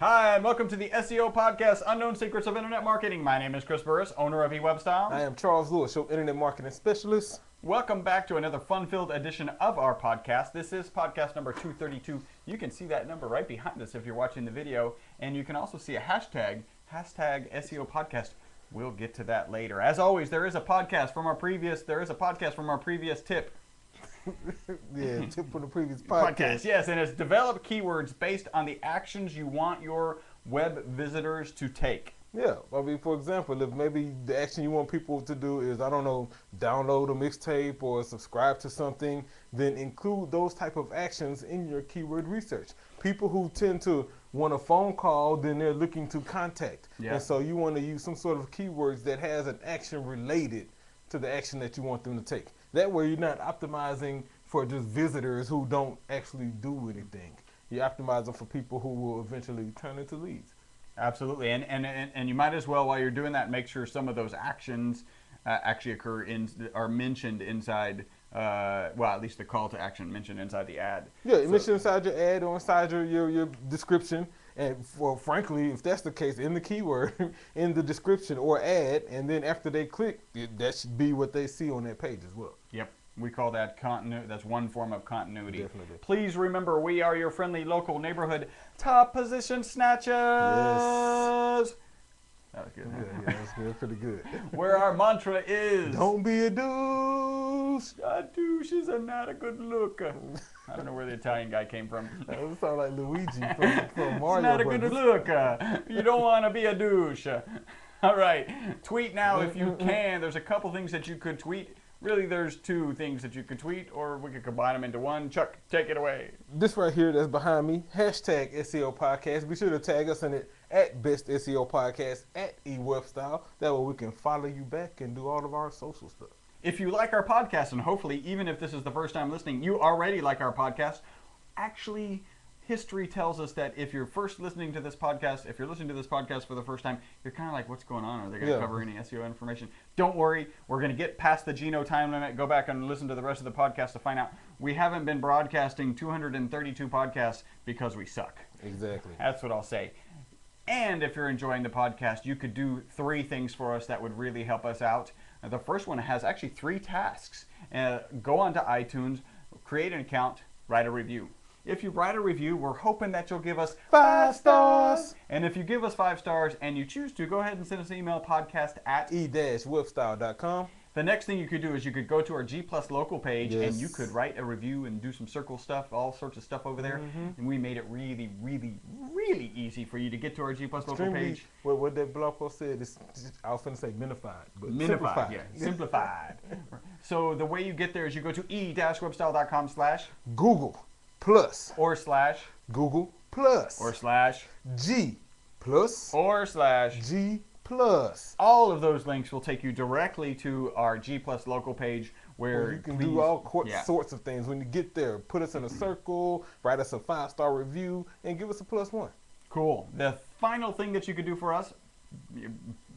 Hi, and welcome to the SEO podcast, Unknown Secrets of Internet Marketing. My name is Chris Burris, owner of eWebStyle. I am Charles Lewis, your internet marketing specialist. Welcome back to another fun-filled edition of our podcast. This is podcast number 232. You can see that number right behind us if you're watching the video, and you can also see a hashtag SEO podcast. We'll get to that later. As always, there is a podcast from our previous tip. Yeah, tip from the previous podcast. Yes, and it's develop keywords based on the actions you want your web visitors to take. Yeah, I mean, for example, if maybe the action you want people to do is, I don't know, download a mixtape or subscribe to something, then include those type of actions in your keyword research. People who tend to want a phone call, then they're looking to contact. Yeah. And so you want to use some sort of keywords that has an action related to the action that you want them to take. That way you're not optimizing for just visitors who don't actually do anything. You're optimizing for people who will eventually turn into leads. Absolutely, and you might as well, while you're doing that, make sure some of those actions actually are mentioned inside. Well, at least the call to action mentioned inside the ad. Yeah, mention inside your ad or inside your description. And frankly, if that's the case, in the keyword, in the description or ad, and then after they click, that should be what they see on that page as well. Yep. We call that continuity. That's one form of continuity. Definitely. Please remember, we are your friendly local neighborhood top position snatchers. Yes. That was good. Yeah, that's good. Pretty good. Where our mantra is, Don't be a douche. a douche is not a good look. I don't know where the Italian guy came from. That would sound like Luigi from Mario It's not a Brothers. good look. You don't want to be a douche. All right. Tweet now if you can. There's a couple things that you could tweet. Really, there's two things that you could tweet, or we could combine them into one. Chuck, take it away. This right here that's behind me, hashtag SEO Podcast. Be sure to tag us in it at Best SEO Podcast at eWebStyle. That way we can follow you back and do all of our social stuff. If you like our podcast, and hopefully, even if this is the first time listening, you already like our podcast, actually, history tells us that if you're first listening to this podcast, if you're listening to this podcast for the first time, you're kind of like, what's going on? Are they going to cover any SEO information? Don't worry. We're going to get past the Geno time limit. Go back and listen to the rest of the podcast to find out. We haven't been broadcasting 232 podcasts because we suck. Exactly. That's what I'll say. And if you're enjoying the podcast, you could do three things for us that would really help us out. The first one has actually 3 tasks. Go onto iTunes, create an account, write a review. If you write a review, we're hoping that you'll give us 5 stars. And if you give us 5 stars and you choose to, go ahead and send us an email, podcast at e-webstyle.com. The next thing you could do is you could go to our G Plus local page, Yes. and you could write a review and do some circle stuff, all sorts of stuff over there. And we made it really, really, really easy for you to get to our G Plus local page. What that blog post said is, I was going to say minified, but Minified, yeah, simplified. So the way you get there is you go to e-webstyle.com / Google plus or / Google plus or / G plus or / G plus. All of those links will take you directly to our G Plus local page where You can do all yeah. sorts of things. When you get there, put us in a circle, write us a 5-star review, and give us a +1. Cool. The final thing that you could do for us,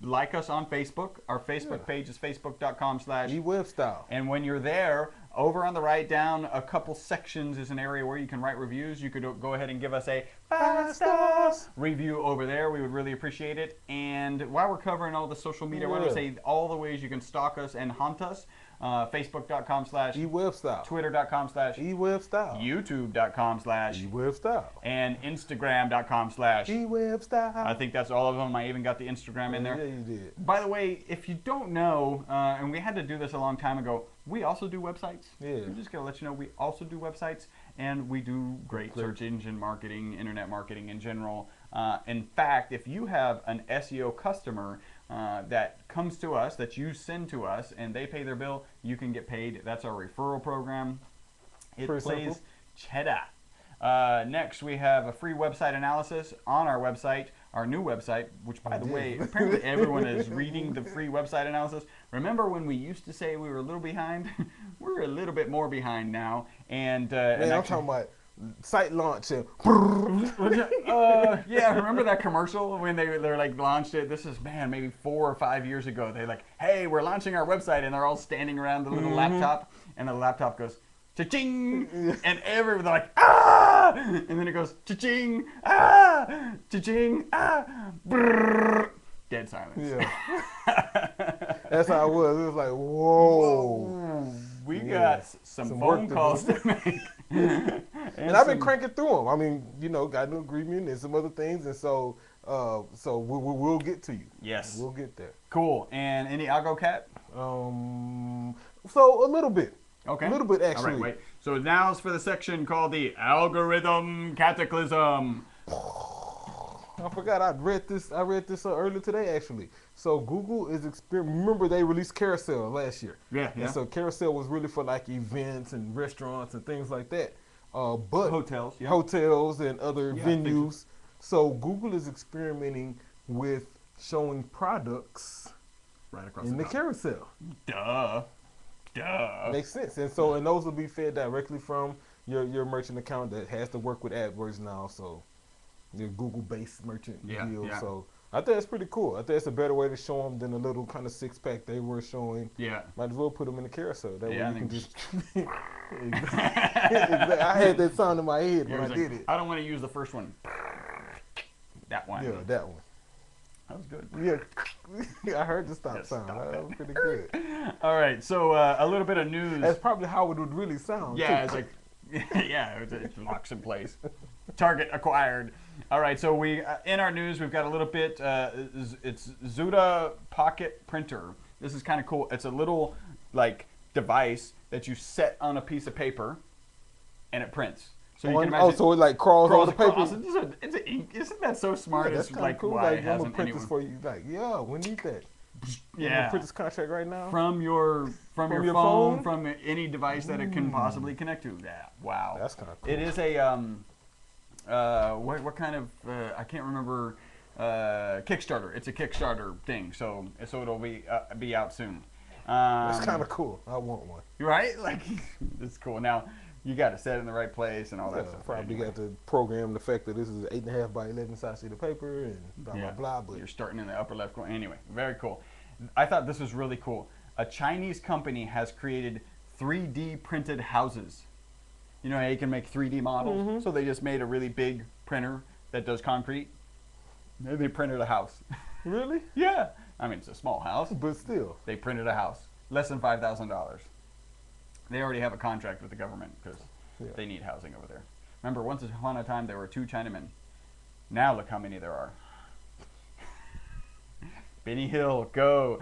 like us on Facebook. Our Facebook page is facebook.com / eWebstyle. And when you're there, over on the right down a couple sections is an area where you can write reviews. You could go ahead and give us a 5 stars review over there. We would really appreciate it. And while we're covering all the social media, I want to say all the ways you can stalk us and hunt us. Facebook.com / eWebstyle. Twitter.com / eWebstyle. YouTube.com / eWebstyle. and Instagram.com / eWebstyle. I think that's all of them. I even got the Instagram in there. Yeah, you did. By the way, if you don't know, and we had to do this a long time ago, we also do websites. Yeah. I'm just going to let you know we also do websites, and we do great search engine marketing, internet marketing in general. In fact, if you have an SEO customer that comes to us, that you send to us, and they pay their bill, you can get paid. That's our referral program. It Pretty plays simple. cheddar. Next, we have a free website analysis on our website, our new website, which, by the way, apparently everyone is reading the free website analysis. Remember when we used to say we were a little behind? We're a little bit more behind now. And, Man, I'm talking about site launch and yeah, remember that commercial when they're like launched it? This is, man, maybe 4 or 5 years ago. They're like, hey, we're launching our website, and they're all standing around the little laptop, and the laptop goes, cha-ching, and everyone's like, ah! ah, and then it goes cha-ching, ah, cha-ching, ah, brrr. Dead silence. Yeah. That's how it was. It was like, whoa. We Yeah. got some Some phone work to calls do. to make. And I've been cranking through them. I mean, got an agreement and some other things, and so we'll get to you. Yes. We'll get there. Cool. And any Algo Cat? So a little bit. Okay. A little bit, actually. All right, wait. So now's for the section called the Algorithm Cataclysm. I forgot I read this earlier today, actually. So Google is remember they released Carousel last year. Yeah. And so Carousel was really for like events and restaurants and things like that. But Hotels. Yeah. hotels and other Yeah, I think venues. So Google is experimenting with showing products Right across in the top. carousel. Duh. Makes sense. And so and those will be fed directly from your merchant account that has to work with AdWords now. So your Google-based merchant deal. Yeah. So I think that's pretty cool. I think it's a better way to show them than a little kind of six-pack they were showing. Yeah. Might as well put them in the carousel. That Yeah, way I you can think- just. Exactly. I had that sound in my head when I did it. I don't want to use the first one. That one. Yeah, that one. That was good. Yeah, I heard the stop Just sound. stop That it. was pretty good. All right. So a little bit of news. That's probably how it would really sound. Yeah, too. it's like, yeah, it locks in place. Target acquired. All right, so we in our news we've got a little bit. It's Zuda Pocket Printer. This is kind of cool. It's a little like device that you set on a piece of paper, and it prints. So you can imagine. so it like crawls on the paper. across. It's an ink. Isn't that so smart? Yeah, that's It's kind like of cool. why Like, it I'm gonna hasn't print anyone. this for you. Like, yeah, we need that. I'm Yeah. gonna print this contract right now. From your From your your phone, phone? from any device that it can possibly connect to. Yeah. Wow. That's kind of cool. It is a what kind of I can't remember Kickstarter. It's a Kickstarter thing, so it'll be out soon. That's kind of cool. I want one. right. Like it's cool. Now you got to set it in the right place and all that Yeah, stuff. probably Anyway, got to program the fact that this is an 8.5 by 11 size sheet of paper and blah yeah, blah blah. But you're starting in the upper left corner. Anyway, very cool. I thought this was really cool. A Chinese company has created 3D printed houses. You know how you can make 3D models? Mm-hmm. So they just made a really big printer that does concrete. They printed a house. really, Yeah. I mean, it's a small house. but still, They printed a house. Less than $5,000. They already have a contract with the government because Yeah. they need housing over there. Remember, once upon a time, there were 2 Chinamen. Now look how many there are. Benny Hill, go.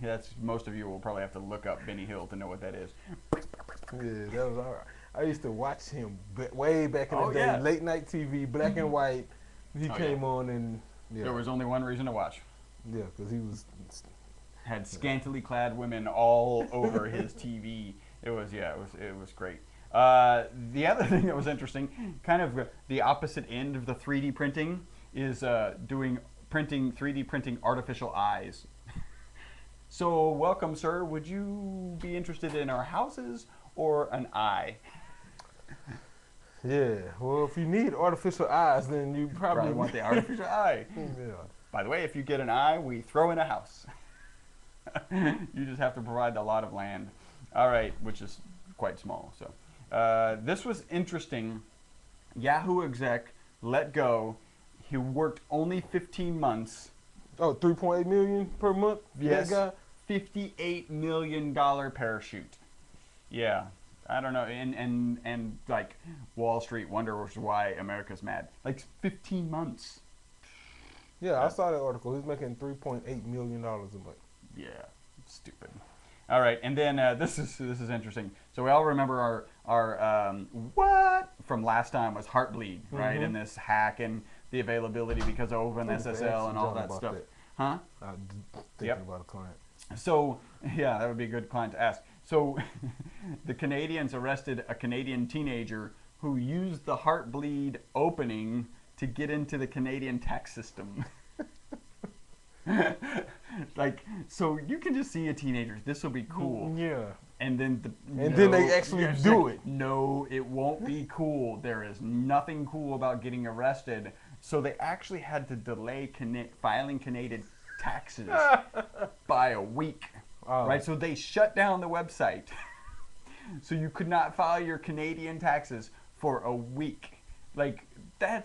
That's most of you will probably have to look up Benny Hill to know what that is. yeah, that was all right. I used to watch him way back in Oh, the day, yeah. late night TV, black and white. He Oh, came yeah. on and There was only one reason to watch. yeah, because he was Had scantily clad women all over his TV. It was great. The other thing that was interesting, kind of the opposite end of the 3D printing, is 3D printing artificial eyes. So welcome, sir. Would you be interested in our houses or an eye? yeah. Well, if you need artificial eyes, then you probably Probably want the artificial eye. Yeah. By the way, if you get an eye, we throw in a house. You just have to provide a lot of land. All right, which is quite small. So this was interesting. Yahoo exec let go. He worked only 15 months. Oh, 3.8 million per month. Yes. That guy. $58 million parachute. Yeah. I don't know. And like Wall Street wonders why America's mad. Like 15 months. Yeah, I saw that article. He's making $3.8 million a month. Yeah, stupid. All right, and then this is interesting. So we all remember our what from last time was Heartbleed, right? Mhm. And this hack and the availability because of I need to ask OpenSSL and all John that about stuff, that. huh? I'm thinking Yep. about a client. So yeah, that would be a good client to ask. So the Canadians arrested a Canadian teenager who used the Heartbleed opening to get into the Canadian tax system. Like, so you can just see a teenager. This will be cool. Yeah. And then Then they actually yeah, do it. No, it won't be cool. There is nothing cool about getting arrested. So they actually had to delay filing Canadian taxes by a week. Oh. Right? So they shut down the website. So you could not file your Canadian taxes for a week. Like, I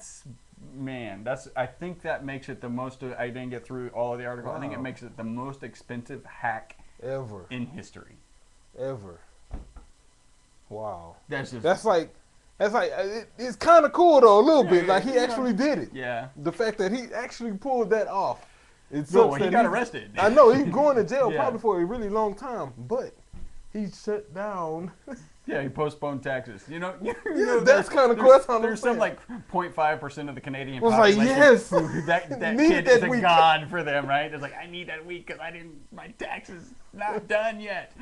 think that makes it the most, I didn't get through all of the article. I think it Wow. makes it the most expensive hack Ever. in history. Ever. Wow. That's just, it's kind of cool though, a little bit. Like, he actually did it. yeah. The fact that he actually pulled that off. It No, sucks he that got arrested. I know, he's going to jail Yeah. probably for a really long time, but he shut down. Yeah, he postponed taxes. You know, that's kinda cool. That's how I'm there's some saying. like 0.5% of the Canadian Was like, population yes, who that need kid that is a week. god for them, right? It's like, I need that week because my taxes not done yet.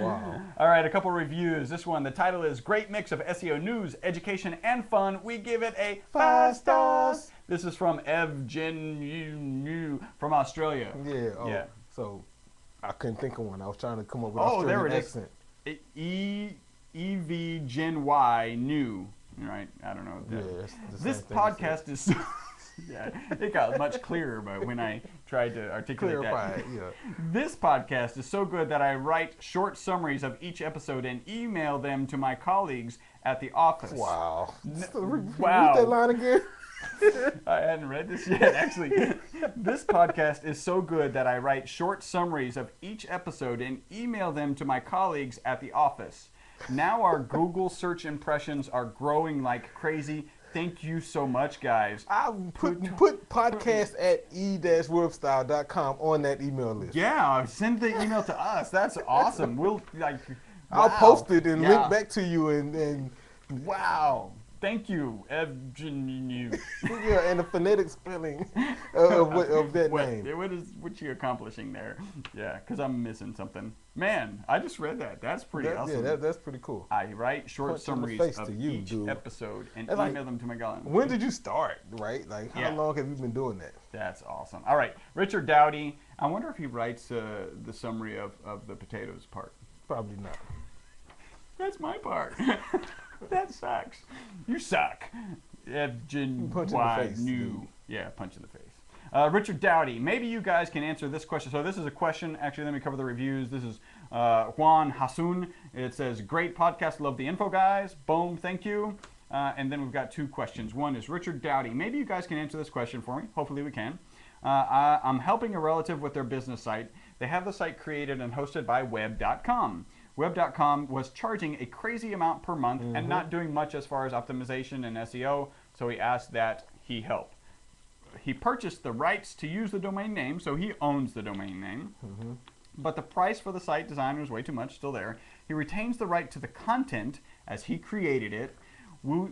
Wow. All right, a couple reviews. This one, the title is Great Mix of SEO News, Education, and Fun. We give it a 5 stars. This is from Evgen from Australia. Yeah. Oh, Yeah. So I couldn't think of one. I was trying to come up with Oh, there Australian it is. accent. EV Gen Y new. Right? I don't know. Yeah, that's the This same thing I said. podcast is so, yeah, it got much clearer but when I tried to articulate Clarify that. it, yeah. This podcast is so good that I write short summaries of each episode and email them to my colleagues at the office. Wow. Wow. Read that line again. I hadn't read this yet, actually. This podcast is so good that I write short summaries of each episode and email them to my colleagues at the office. Now our Google search impressions are growing like crazy. Thank you so much, guys. I put podcast at e-webstyle.com on that email list. Yeah, send the email to us. That's awesome. We'll I'll wow. post it and Yeah. link back to you and Wow. Thank you, Evgen. yeah, and the phonetic spelling of that name. What you accomplishing there? Yeah, because I'm missing something. Man, I just read that. That's pretty awesome. Yeah, that's pretty cool. I write short Punch in the summaries face of to you, each dude. episode and That's like- email them to my colleagues. When did you start, right? Like, how Yeah. long have you been doing that? That's awesome. All right, Richard Dowdy. I wonder if he writes the summary of the potatoes part. Probably not. That's my part. That sucks. You suck. Evgen Punch in the Y face, new. dude. Yeah, punch in the face. Richard Dowdy, maybe you guys can answer this question. So this is a question. Actually, let me cover the reviews. This is Juan Hasun. It says, great podcast. Love the info, guys. Boom. Thank you. And then we've got two questions. One is Richard Dowdy. Maybe you guys can answer this question for me. Hopefully we can. I'm helping a relative with their business site. They have the site created and hosted by Web.com. Web.com was charging a crazy amount per month and not doing much as far as optimization and SEO, so he asked that he help. He purchased the rights to use the domain name, so he owns the domain name. But the price for the site design was way too much, still there. He retains the right to the content as he created it. We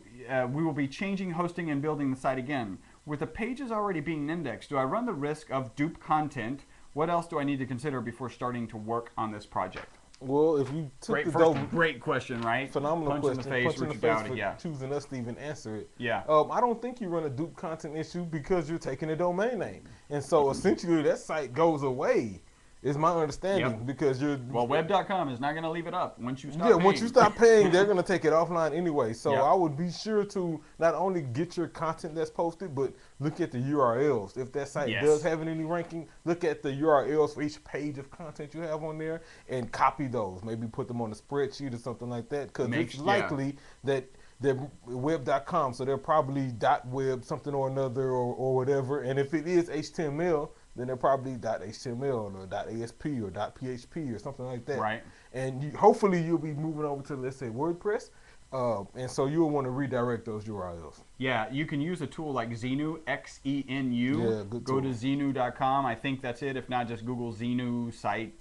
will be changing hosting and building the site again. With the pages already being indexed, do I run the risk of dupe content? What else do I need to consider before starting to work on this project? Well, if you took Great, the first, dope, great question, right? phenomenal Punch question, in the face, punch in the Richard face Dowdy, for yeah. choosing us to even answer it. Yeah. I don't think you run a dupe content issue because you're taking a domain name, and so essentially that site goes away. Is my understanding Yep. because you're Well, Web.com is not going to leave it up once you stop yeah. Once paying. you stop paying, they're gonna take it offline anyway. So Yeah. I would be sure to not only get your content that's posted, but look at the URLs. If that site Yes. does have any ranking, look at the URLs for each page of content you have on there and copy those. Maybe put them on a spreadsheet or something like that, because it's likely that they're web.com, so they're probably .web something or another or whatever. And if it is HTML, then they're probably .html or .asp or .php or something like that. Right. And hopefully you'll be moving over to, let's say, WordPress. And so you'll want to redirect those URLs. Yeah, you can use a tool like Xenu, Xenu. Yeah, good Go to tool. Xenu.com. I think that's it. If not, just Google Xenu site,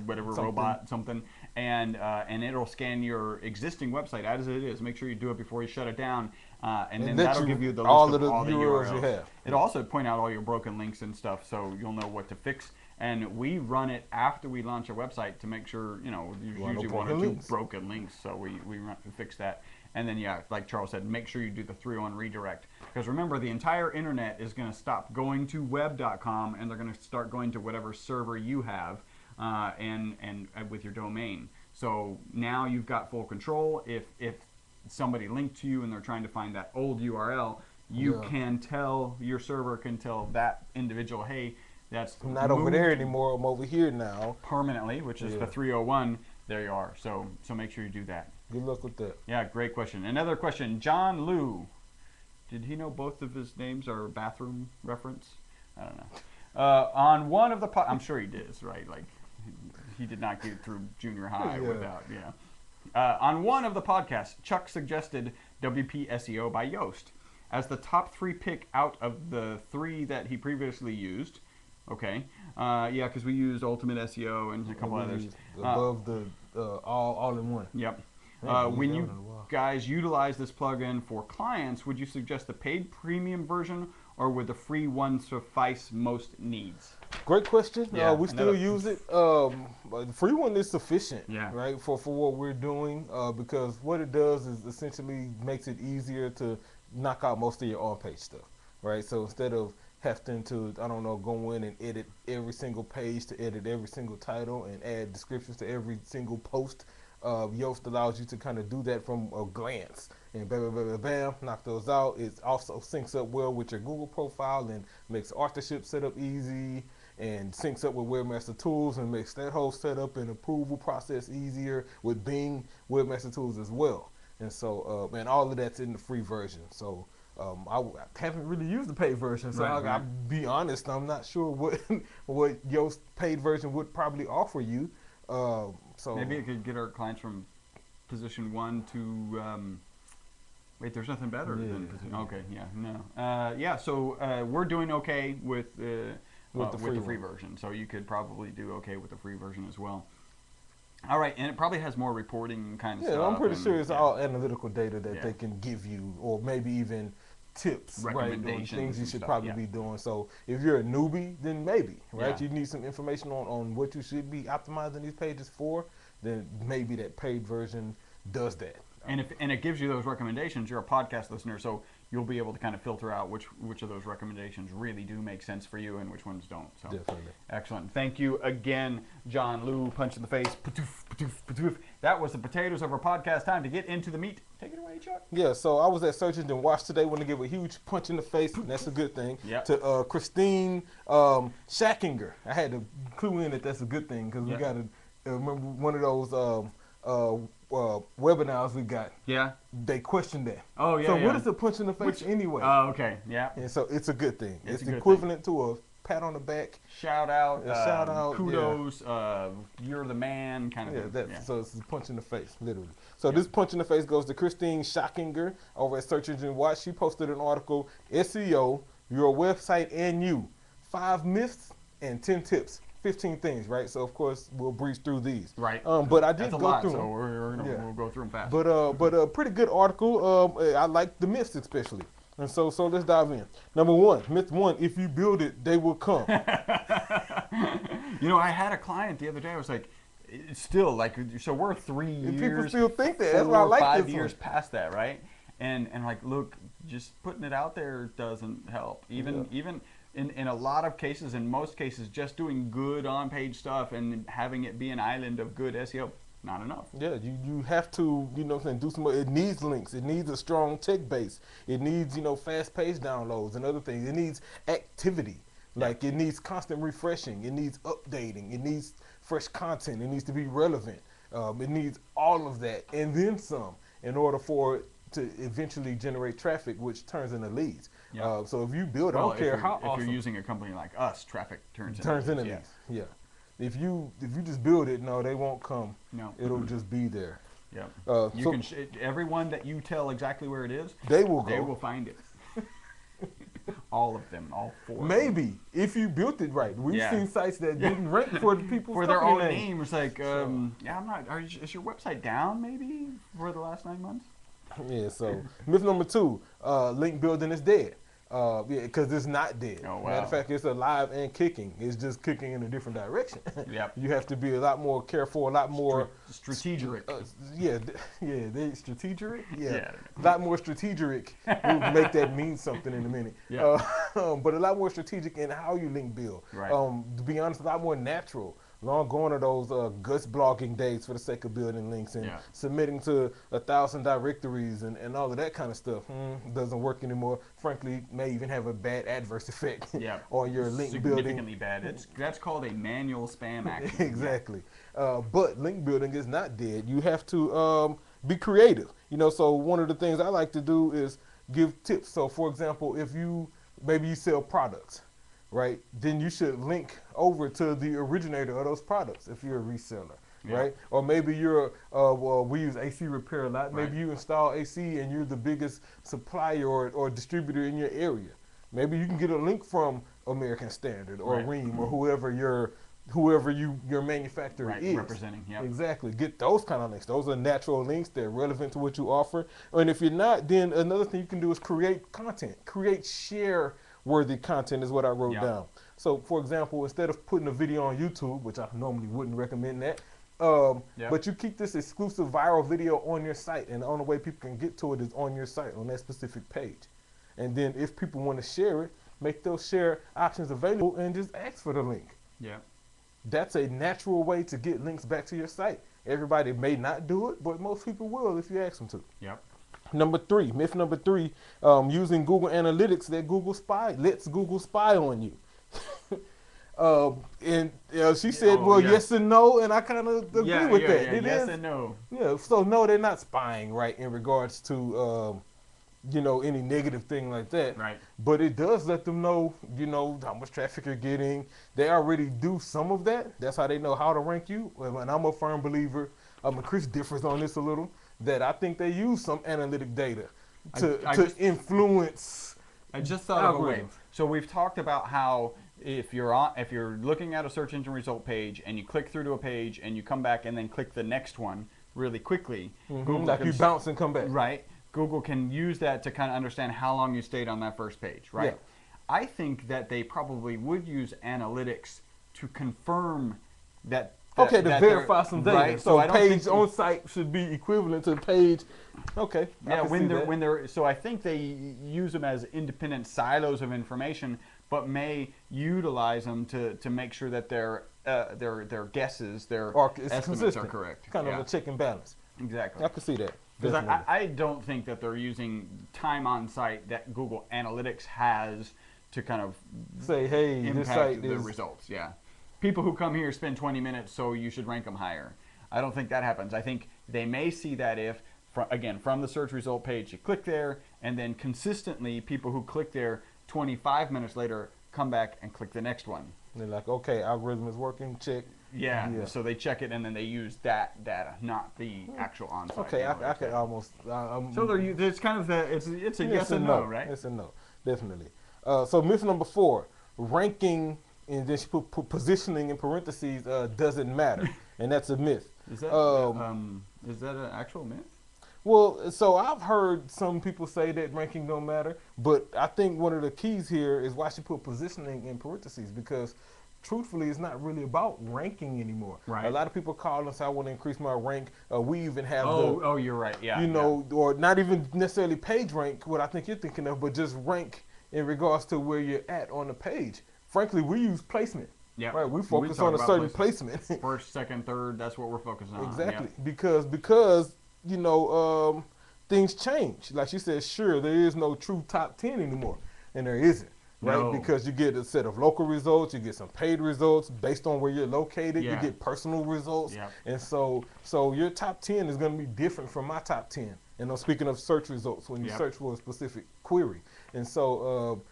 whatever, Something. robot, something. And it'll scan your existing website as it is. Make sure you do it before you shut it down. And then let that'll you give you the list all of of the all the URLs URLs. you have. It'll also point out all your broken links and stuff, so you'll know what to fix. And we run it after we launch a website to make sure, you know, there's Well, no usually one or broken two links. broken links, so we fix that. And then, yeah, like Charles said, make sure you do the 301 redirect. Because remember, the entire internet is going to stop going to web.com, and they're going to start going to whatever server you have and with your domain. So now you've got full control. If somebody linked to you and they're trying to find that old URL, you Yeah. can tell, your server can tell that individual, hey, that's I'm not over there moved anymore. I'm over here now. permanently, which is Yeah. the 301. There you are. So make sure you do that. Good luck with that. Yeah, great question. Another question. John Liu. Did he know both of his names are bathroom reference? I don't know. On one of the I'm sure he did, right? Like he did not get through junior high without, on one of the podcasts, Chuck suggested WP SEO by Yoast as the top 3 pick out of the 3 that he previously used. Okay. Yeah, because we used Ultimate SEO and a couple others. Above the all in one. Yep. Man, When you guys utilize this plugin for clients, would you suggest the paid premium version or would the free one suffice most needs? Great question. Yeah, we still use it. But the free one is sufficient, Yeah. right, for what we're doing, because what it does is essentially makes it easier to knock out most of your on-page stuff, right? So instead of having to, I don't know, go in and edit every single page to edit every single title and add descriptions to every single post, Yoast allows you to kind of do that from a glance and bam, bam, bam, bam, knock those out. It also syncs up well with your Google profile and makes authorship setup easy and syncs up with Webmaster Tools and makes that whole setup and approval process easier with Bing Webmaster Tools as well. And so, and all of that's in the free version. So I haven't really used the paid version, so I'll be honest, I'm not sure what Yoast paid version would probably offer you. So maybe it could get our clients from position 1 to wait. There's nothing better than position. Okay, yeah, no, So we're doing okay with the free version. So you could probably do okay with the free version as well. All right, and it probably has more reporting kind of stuff. Yeah, I'm pretty sure it's all analytical data that they can give you, or maybe even tips, right, on things you should probably be doing. So if you're a newbie, then maybe, right, you need some information on what you should be optimizing these pages for, then maybe that paid version does that. And it gives you those recommendations. You're a podcast listener, so you'll be able to kind of filter out which of those recommendations really do make sense for you and which ones don't. So definitely. Excellent. Thank you again, John Liu. Punch in the face. That was the potatoes of our podcast. Time to get into the meat. Take it away, Chuck. Yeah, so I was at Search Engine Watch today. Want to give a huge punch in the face, and that's a good thing, to Christine Schackinger. I had to clue in that that's a good thing because we got to remember one of those webinars we got. Yeah. They questioned that. Oh, yeah. So what is a punch in the face anyway? Oh, okay. Yeah. And so it's a good thing. It's equivalent to a pat on the back. Shout out. Kudos. Yeah. You're the man kind of thing. So it's a punch in the face, literally. So this punch in the face goes to Christine Schackinger over at Search Engine Watch. She posted an article, SEO, Your Website and You, 5 myths and 10 tips. 15 things, right? So of course we'll breeze through these. Right. But I did go through them. So we'll go through them fast. But a pretty good article. I like the myths especially. And so let's dive in. Number 1, myth 1: if you build it, they will come. I had a client the other day. I was like, it's still like, so we're 3 years. People still think that. That's why I like 5 this years past that, right? And like, look, just putting it out there doesn't help. Even in a lot of cases, in most cases, just doing good on-page stuff and having it be an island of good SEO, not enough. Yeah, you have to, do some more. It needs links. It needs a strong tech base. It needs, fast page downloads and other things. It needs activity. Like it needs constant refreshing. It needs updating. It needs fresh content. It needs to be relevant. It needs all of that and then some in order for it to eventually generate traffic, which turns into leads. Yep. So if you build, I don't care how awesome. If you're using a company like us, traffic turns into leads. Yeah. If you just build it, no, they won't come. No. It'll just be there. Yeah. You can everyone that you tell exactly where it is, they will go. They will find it. All of them, all 4. Maybe if you built it right. We've seen sites that didn't rank for the people for their own name. It's like, I'm not. Is your website down maybe for the last 9 months? Yeah. So myth number 2: link building is dead. Because it's not dead. Oh, wow. Matter of fact, it's alive and kicking. It's just kicking in a different direction. Yep. You have to be a lot more careful, a lot more strategic. They strategic. Yeah. A lot more strategic. We'll make that mean something in a minute. Yeah. But a lot more strategic in how you link build. Right. To be honest, a lot more natural. Long going to those guts blogging days for the sake of building links and submitting to 1,000 directories and all of that kind of stuff. Doesn't work anymore. Frankly, may even have a bad adverse effect on your link building. Significantly bad. That's called a manual spam action. Exactly. But link building is not dead. You have to be creative. So one of the things I like to do is give tips. So for example, if maybe you sell products, right? Then you should link over to the originator of those products if you're a reseller, right? Or maybe you're, we use AC repair a lot. Maybe you install AC and you're the biggest supplier or distributor in your area. Maybe you can get a link from American Standard or Rheem or whoever your manufacturer is representing. Exactly. Get those kind of links. Those are natural links. They're relevant to what you offer. And if you're not, then another thing you can do is create content. Create share-worthy content is what I wrote down. So, for example, instead of putting a video on YouTube, which I normally wouldn't recommend that, but you keep this exclusive viral video on your site, and the only way people can get to it is on your site, on that specific page. And then if people want to share it, make those share options available and just ask for the link. Yeah. That's a natural way to get links back to your site. Everybody may not do it, but most people will if you ask them to. Yep. Myth number three, using Google Analytics that lets Google spy on you. She said, yes and no, and I kind of agree with that. It yes and no. Yeah, so no, they're not spying, right, in regards to any negative thing like that. Right. But it does let them know, how much traffic you're getting. They already do some of that. That's how they know how to rank you. And I'm a firm believer, Chris differs on this a little, that I think they use some analytic data to influence. I just thought of a way. So we've talked about how if you're looking at a search engine result page and you click through to a page and you come back and then click the next one really quickly, like you bounce and come back. Right. Google can use that to kind of understand how long you stayed on that first page, right? Yeah. I think that they probably would use analytics to confirm that. To verify some data. Right? So page on site should be equivalent to page. Okay. Yeah. So I think they use them as independent silos of information, but may utilize them to make sure that their guesses, their estimates are correct. Kind of a check and balance. Exactly. I can see that. Because I don't think that they're using time on site that Google Analytics has to kind of say, hey, impact this site the results. Yeah. People who come here spend 20 minutes, so you should rank them higher. I don't think that happens. I think they may see that if, from the search result page, you click there, and then consistently people who click there 25 minutes later come back and click the next one. And they're like, okay, algorithm is working, check. Yeah, so they check it and then they use that data, not the actual on-site. Okay, I could almost. So it's kind of it's a yes and no, right? Yes and no, definitely. So myth number 4, ranking and then she put positioning in parentheses doesn't matter, and that's a myth. Is that an actual myth? Well, so I've heard some people say that ranking don't matter, but I think one of the keys here is why she put positioning in parentheses, because truthfully, it's not really about ranking anymore. Right. A lot of people call and say, I want to increase my rank. We even have you're right. Yeah. Or not even necessarily page rank, what I think you're thinking of, but just rank in regards to where you're at on the page. Frankly, we use placement. Yeah. Right. We focus on a certain placement. First, second, third. That's what we're focusing on. Exactly. Yeah. Because things change. Like she said, sure, there is no true top 10 anymore, and there isn't. Right, no. Because you get a set of local results, you get some paid results based on where you're located, you get personal results, and so your top 10 is going to be different from my top 10. And I'm speaking of search results when you search for a specific query, and so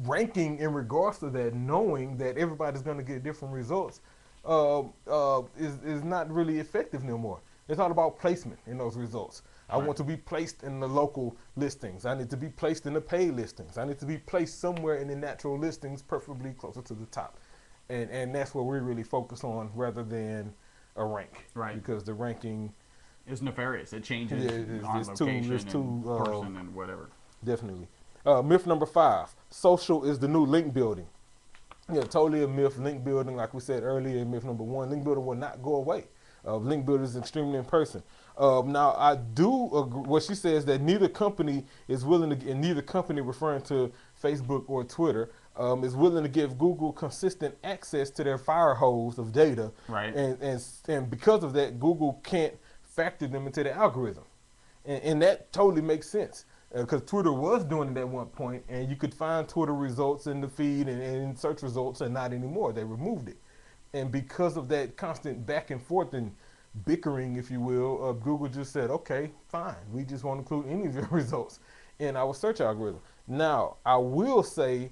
ranking in regards to that, knowing that everybody's going to get different results, is not really effective no more. It's all about placement in those results. I want to be placed in the local listings. I need to be placed in the paid listings. I need to be placed somewhere in the natural listings, preferably closer to the top. And that's what we really focus on rather than a rank. Right. Because the ranking is nefarious. It changes on location and person and whatever. Definitely. Myth number 5, social is the new link building. Yeah, totally a myth. Link building, like we said earlier, myth number 1, link building will not go away. Link building is extremely in person. Now, I do agree. What she says that neither company is willing to, and neither company, referring to Facebook or Twitter, is willing to give Google consistent access to their fire hose of data. Right. And because of that, Google can't factor them into the algorithm. And that totally makes sense. Because Twitter was doing it at one point, and you could find Twitter results in the feed and in search results, and not anymore. They removed it. And because of that constant back and forth and bickering, if you will, Google just said, okay, fine, we just won't include any of your results in our search algorithm. Now, I will say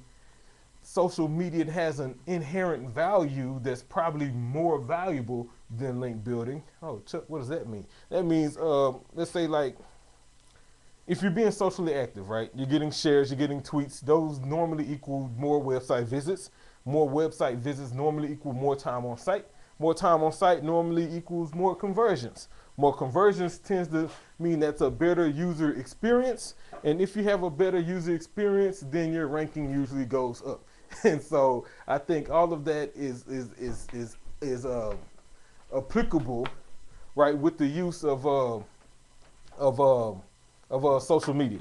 social media has an inherent value that's probably more valuable than link building. Oh, Chuck, what does that mean? That means, let's say, like, if you're being socially active, right? You're getting shares, you're getting tweets. Those normally equal more website visits. More website visits normally equal more time on site. More time on site normally equals more conversions. More conversions tends to mean that's a better user experience. And if you have a better user experience, then your ranking usually goes up. And so I think all of that is applicable, right, with the use of social media.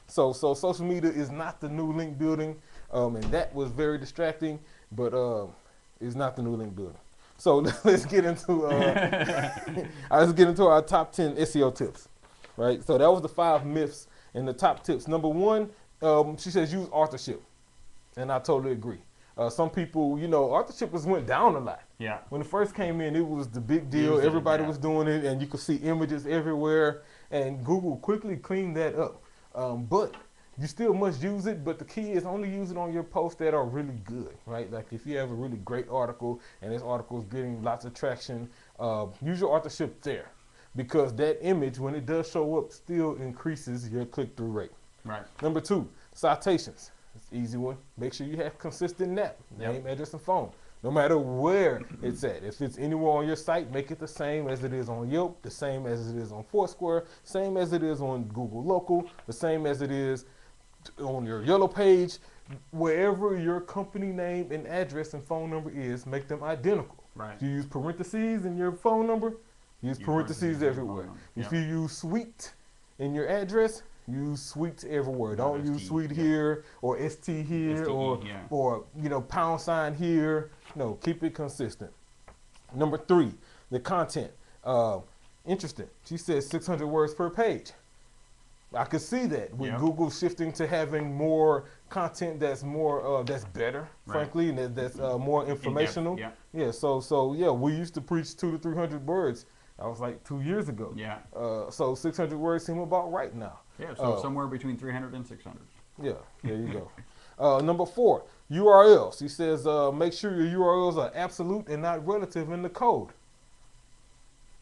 So social media is not the new link building, and that was very distracting, but it's not the new link building. So let's get into our top 10 SEO tips, right? So that was the 5 myths and the top tips. Number 1, she says use authorship, and I totally agree. Some people, authorship went down a lot. Yeah. When it first came in, it was the big deal. Everybody was doing it, and you could see images everywhere. And Google quickly cleaned that up. But you still must use it. But the key is only use it on your posts that are really good, right? Like if you have a really great article and this article is getting lots of traction, use your authorship there, because that image, when it does show up, still increases your click-through rate. Right. Number 2, citations. It's an easy one. Make sure you have consistent name, address, and phone. No matter where it's at. If it's anywhere on your site, make it the same as it is on Yelp, the same as it is on Foursquare, same as it is on Google Local, the same as it is on your Yellow page. Wherever your company name and address and phone number is, make them identical. Right. If you use parentheses in your phone number, use parentheses everywhere. If you use suite in your address, use suites everywhere. Don't use suite here or ST here or pound sign here. No, keep it consistent. Number 3, the content. Interesting. She says 600 words per page. I could see that with Google shifting to having more content that's more that's better, frankly, and that's more informational. So we used to preach 200 to 300 words. That was like 2 years ago. Yeah. So 600 words seem about right now. Yeah. So somewhere between 300 and 600. Yeah. There you go. Number 4, URLs. He says make sure your URLs are absolute and not relative in the code.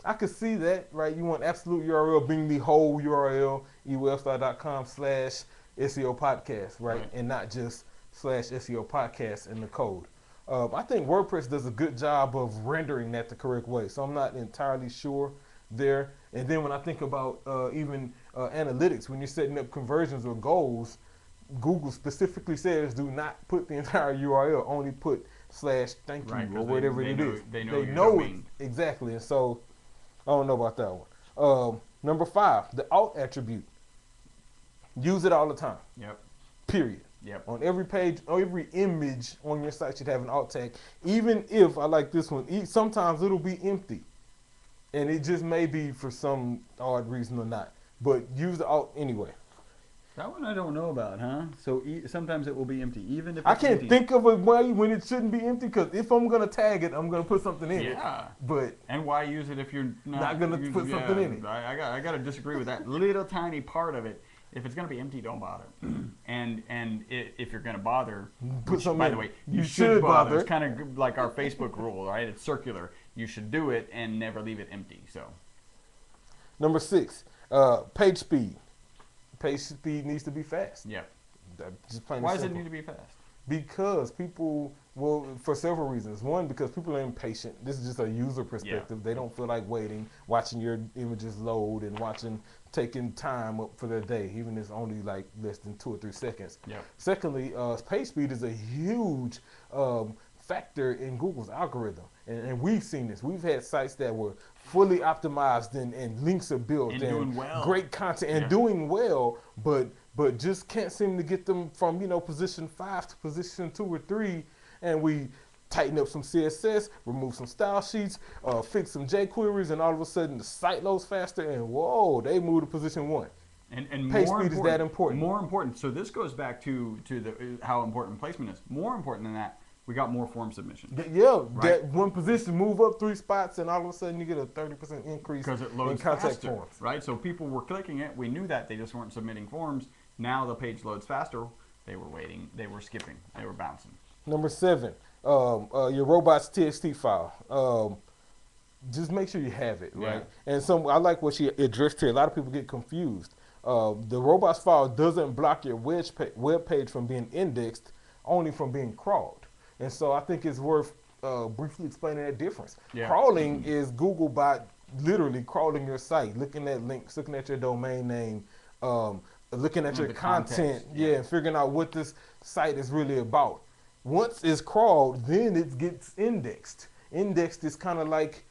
I could see that, right? You want absolute URL being the whole URL, ewebstar.com/SEO podcast, right? And not just /SEO podcast in the code. I think WordPress does a good job of rendering that the correct way, so I'm not entirely sure there. And then when I think about even analytics, when you're setting up conversions or goals, Google specifically says do not put the entire URL, only put /thank you or whatever it is. They know it. Exactly. And so I don't know about that one. Number 5, the alt attribute. Use it all the time. Yep. Period. Yep. On every page, on every image on your site should have an alt tag. Even if, I like this one, sometimes it'll be empty. And it just may be for some odd reason or not. But use the alt anyway. That one I don't know about, huh? So sometimes it will be empty, even if it's I can't empty. think of a way when it shouldn't be empty, because if I'm going to tag it, I'm going to put something in it. But and why use it if you're not going to put something in it? I got to disagree with that little tiny part of it. If it's going to be empty, don't bother. and if you're going to bother, put something by in. the way, you should bother. It's kind of like our Facebook rule, right? It's circular. You should do it and never leave it empty. So, number 6, page speed. Page speed needs to be fast. Yeah. Why does it need to be fast? Because people, for several reasons. One, because people are impatient. This is just a user perspective. They don't feel like waiting, watching your images load and taking time up for their day, even if it's only like less than 2 or 3 seconds. Yeah. Secondly, page speed is a huge factor in Google's algorithm. And we've seen this. We've had sites that were fully optimized and links are built and doing well. Great content and doing well, but just can't seem to get them from position 5 to position 2 or 3. And we tighten up some CSS, remove some style sheets, fix some jQueries, and all of a sudden the site loads faster, and whoa, they move to position 1. And page speed is that important. More important. So this goes back to how important placement is. More important than that, we got more form submissions. Yeah, Right. that one position move up 3 spots, and all of a sudden you get a 30% increase Because it in loads contact faster, forms. right? So people were clicking it. We knew that they just weren't submitting forms. Now the page loads faster. They were waiting. They were skipping. They were bouncing. Number 7, your robots TXT file. Just make sure you have it, right? Yeah. And I like what she addressed here. A lot of people get confused. The robots file doesn't block your web page from being indexed, only from being crawled. And so I think it's worth briefly explaining that difference. Yeah. Crawling is Google by literally crawling your site, looking at links, looking at your domain name, looking at your the content, context, and figuring out what this site is really about. Once it's crawled, then it gets indexed. Indexed is kind of like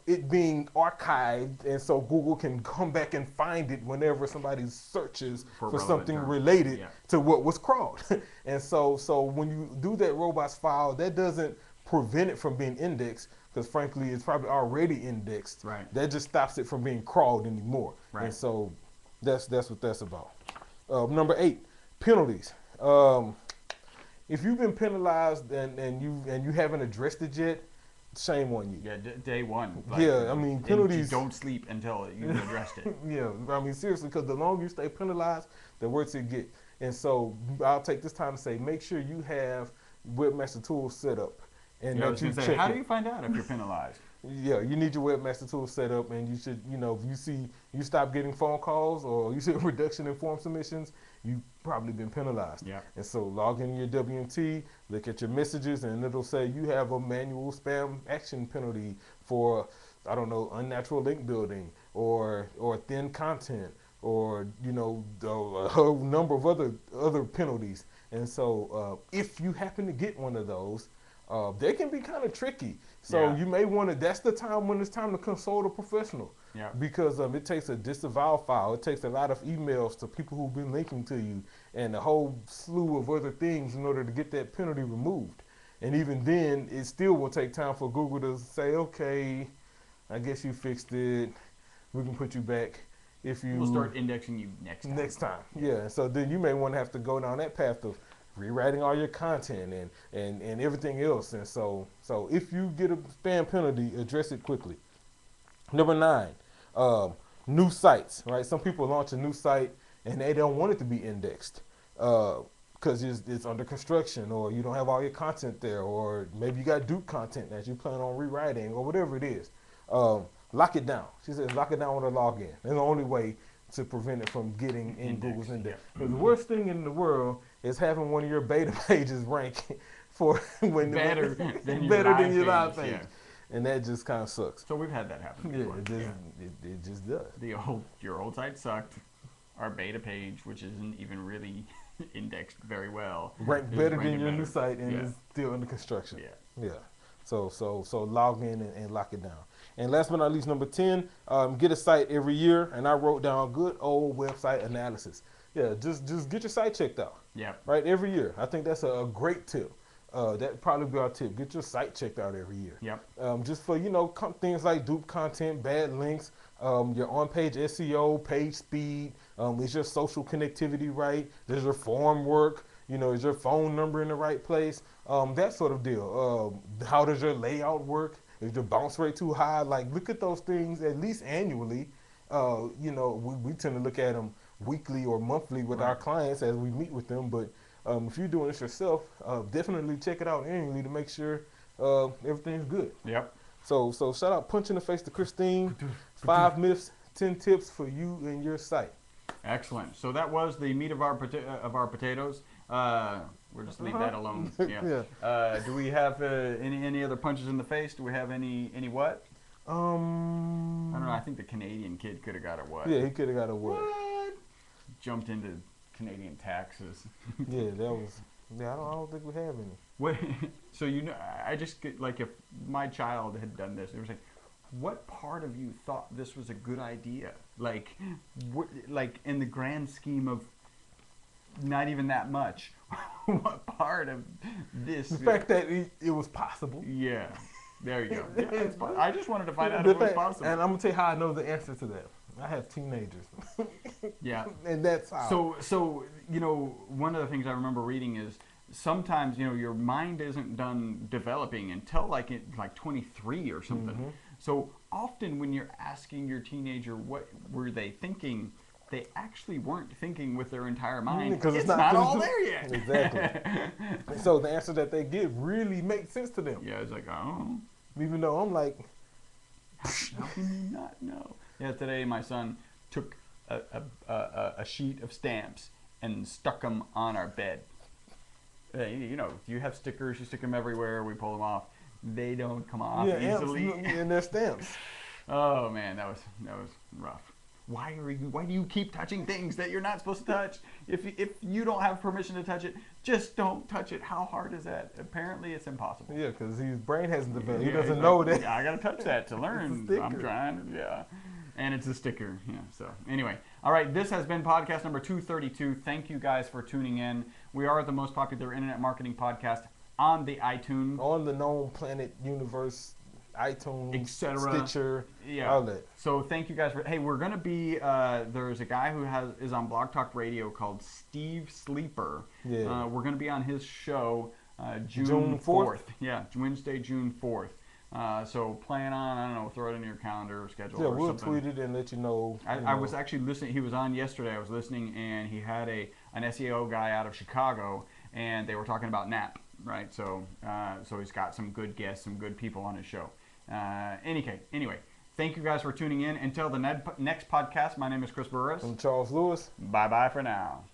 it being archived, and so Google can come back and find it whenever somebody searches for relevant something terms. related Yeah. to what was crawled. And so when you do that robots file, that doesn't prevent it from being indexed, because frankly, it's probably already indexed. Right. That just stops it from being crawled anymore. Right. And so that's what that's about. Number 8, penalties. If you've been penalized and you haven't addressed it yet, shame on you. Yeah, day one. Yeah, I mean, and penalties- you don't sleep until you've addressed it. Yeah, I mean, seriously, because the longer you stay penalized, the worse it get. And so I'll take this time to say, make sure you have Webmaster Tools set up. And Yeah, I that was you gonna say, check how it. do you find out if you're penalized? Yeah, you need your Webmaster Tools set up, and you should, if you see you stop getting phone calls or you see a reduction in form submissions, you've probably been penalized. Yeah. And so log in your WMT, look at your messages, and it'll say you have a manual spam action penalty for, I don't know, unnatural link building or thin content or, a whole number of other penalties. And so if you happen to get one of those, they can be kind of tricky. So Yeah. you may want to, that's the time when it's time to consult a professional. Yeah. Because it takes a disavow file. It takes a lot of emails to people who've been linking to you and a whole slew of other things in order to get that penalty removed. And even then, it still will take time for Google to say, okay, I guess you fixed it. We can put you back if you... We'll start indexing you next time. Yeah. So then you may want to have to go down that path of rewriting all your content and everything else. And so if you get a spam penalty, address it quickly. Number 9, new sites, right? Some people launch a new site and they don't want it to be indexed because it's under construction, or you don't have all your content there, or maybe you got Duke content that you plan on rewriting, or whatever it is. Lock it down. She says lock it down with a login. That's the only way to prevent it from getting in Google's index. Because the worst thing in the world is having one of your beta pages rank for when Better than your live page. yeah. And that just kind of sucks. So we've had that happen Yeah, before. it just does. Your old site sucked. Our beta page, which isn't even really indexed very well, Rank is better ranking than your better. new site and Yeah. is still under construction. Yeah. Yeah. So log in and lock it down. And last but not least, number 10, get a site every year. And I wrote down good old website analysis. Yeah, just get your site checked out. Yeah. Right, every year. I think that's a great tip. That'd probably be our tip. Get your site checked out every year. Yep. Just for, things like dupe content, bad links, your on-page SEO, page speed, is your social connectivity right? Does your form work? Is your phone number in the right place? That sort of deal. How does your layout work? Is your bounce rate too high? Like, look at those things at least annually. We tend to look at them weekly or monthly with our clients as we meet with them. But if you're doing this yourself, definitely check it out annually to make sure everything's good. Yep. So shout out Punch in the Face to Christine. 5 myths, 10 tips for you and your site. Excellent. So that was the meat of our potatoes. We'll just leave that alone. Yeah. Yeah. Do we have any other punches in the face? Do we have any what? I don't know. I think the Canadian kid could have got a what? Yeah, he could have got a what? Jumped into Canadian taxes. Yeah, that was. Yeah, I don't think we have any. What? So I just get, like, if my child had done this, it was like, what part of you thought this was a good idea? Like, like in the grand scheme of not even that much. What part of this? The fact that it was possible. Yeah. There you go. Yeah, I just wanted to find out if it was possible. And I'm gonna tell you how I know the answer to that. I have teenagers. Yeah. And that's how. So one of the things I remember reading is sometimes, your mind isn't done developing until like 23 or something. Mm-hmm. So often when you're asking your teenager what were they thinking, they actually weren't thinking with their entire mind, because it's not all there yet. Exactly. So the answer that they give really makes sense to them. Yeah, it's like, oh, Even though I'm like, how can you not know? Yeah, today my son took a sheet of stamps and stuck them on our bed. You have stickers, you stick them everywhere, we pull them off. They don't come off easily. And they're stamps. Oh man, that was rough. Why do you keep touching things that you're not supposed to touch? If you don't have permission to touch it, just don't touch it. How hard is that? Apparently it's impossible. Yeah, because his brain hasn't developed. He Yeah, doesn't he's know like, that. Yeah, I gotta touch that to learn. sticker. I'm trying. Yeah. And it's a sticker. Yeah. So anyway, all right. This has been podcast number 232. Thank you guys for tuning in. We are the most popular internet marketing podcast on the iTunes, On the known planet, universe, iTunes, etc. Stitcher, Yeah. all that. So thank you guys for. Hey, we're gonna be. There's a guy who is on Blog Talk Radio called Steve Sleeper. Yeah. We're gonna be on his show June 4th? Yeah, Wednesday, June 4th. So plan on, I don't know, throw it in your calendar or schedule Yeah, or we'll something. tweet it and let you know. I was actually listening. He was on yesterday. I was listening, and he had an SEO guy out of Chicago, and they were talking about NAP, right? So he's got some good guests, some good people on his show. Anyway, thank you guys for tuning in. Until the next podcast, my name is Chris Burris. I'm Charles Lewis. Bye-bye for now.